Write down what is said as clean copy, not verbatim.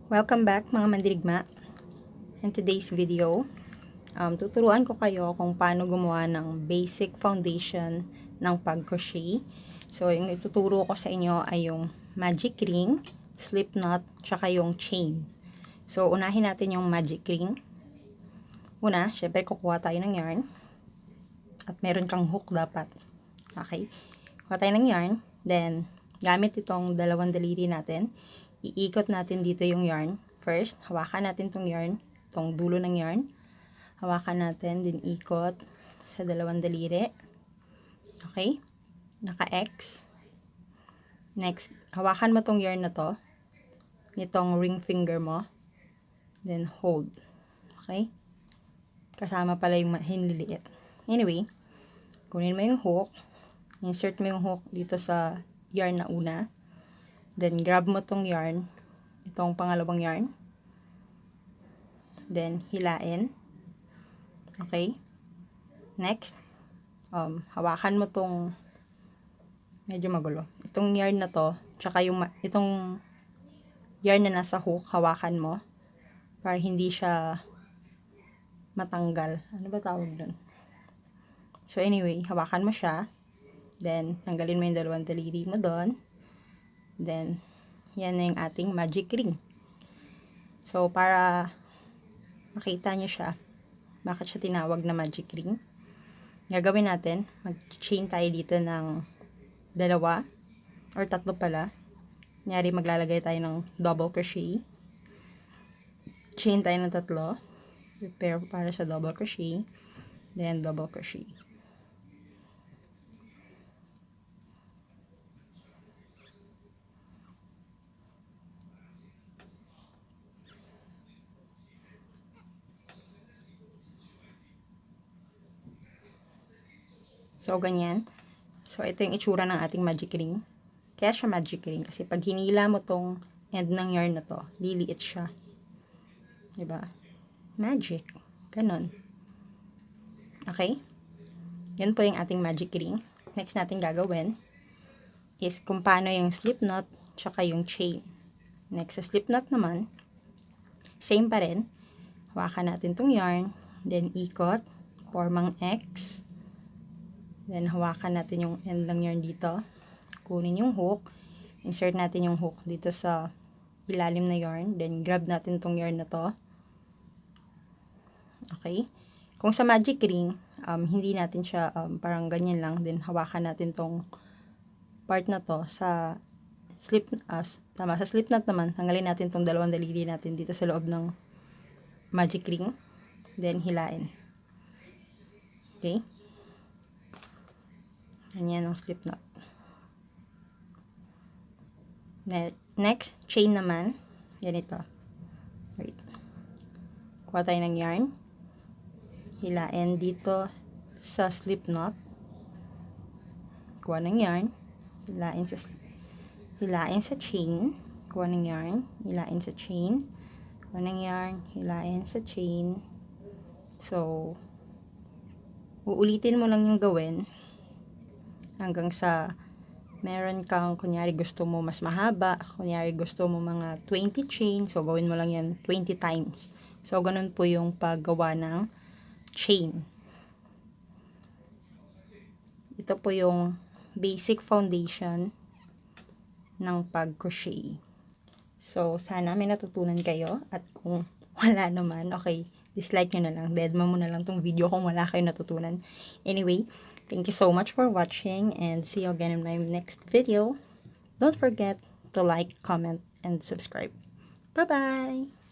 Welcome back mga mandirigma. In today's video, tuturuan ko kayo kung paano gumawa ng basic foundation ng pag-crochet. So, yung ituturo ko sa inyo ay yung magic ring, slip knot, tsaka yung chain. So, unahin natin yung magic ring. Una, syempre kukuha tayo ng yarn. At meron kang hook dapat. Okay? Kuha tayo ng yarn. Then, gamit itong dalawang daliri natin, iikot natin dito yung yarn. First, hawakan natin tong yarn, tong dulo ng yarn. Hawakan natin, din ikot sa dalawang daliri. Okay? Naka-X. Next, hawakan mo tong yarn na to, nitong ring finger mo. Then, hold. Okay? Kasama pala yung hinliliit. Anyway, kunin mo yung hook. Insert mo yung hook dito sa yarn na una. Then, grab mo tong yarn, itong pangalawang yarn. Then, hilain. Okay? Next, hawakan mo tong, medyo magulo, itong yarn na to, tsaka itong yarn na nasa hook, hawakan mo, para hindi siya matanggal. Ano ba tawag dun? So, anyway, hawakan mo siya. Then, tanggalin mo yung dalawang daliri mo doon. Then, yan na yung ating magic ring. So, para makita nyo siya, bakit siya tinawag na magic ring, gagawin natin, mag-chain tayo dito ng dalawa, or tatlo pala. Kunyari, maglalagay tayo ng double crochet. Chain tayo ng tatlo. Prepare para sa double crochet. Then, double crochet. So, ganyan. So, ito yung itsura ng ating magic ring. Kaya siya magic ring. Kasi pag hinila mo tong end ng yarn na to, liliit siya. Diba? Magic. Ganon. Okay? Yan po yung ating magic ring. Next natin gagawin is kung paano yung slip knot tsaka yung chain. Next sa slip knot naman, same pa rin. Hawakan natin tong yarn. Then, ikot. Formang X. Then, hawakan natin yung end ng yarn dito. Kunin yung hook. Insert natin yung hook dito sa ilalim na yarn. Then, grab natin tong yarn na to. Okay? Kung sa magic ring, hindi natin siya parang ganyan lang. Then, hawakan natin tong part na to sa slip, sa slip knot naman, tanggalin natin tong dalawang daliri natin dito sa loob ng magic ring. Then, hilain. Okay? Ganyan ang slip knot. Next, chain naman. Ganito. Wait. Kuha tayo ng yarn. Hilain dito sa slip knot. Kuha ng yarn. Hilain sa chain. Kuha ng yarn. Hilain sa chain. Kuha ng yarn. Hilain sa chain. So, uulitin mo lang yung gawin hanggang sa meron kang, kunyari gusto mo mas mahaba, kunyari gusto mo mga 20 chain, so gawin mo lang yan 20 times. So, ganun po yung paggawa ng chain. Ito po yung basic foundation ng pag-crochet. So, sana may natutunan kayo, at kung wala naman, okay, dislike nyo na lang, dead mo na lang tong video kung wala kayo natutunan. Anyway, thank you so much for watching, and see you again in my next video. Don't forget to like, comment, and subscribe. Bye-bye!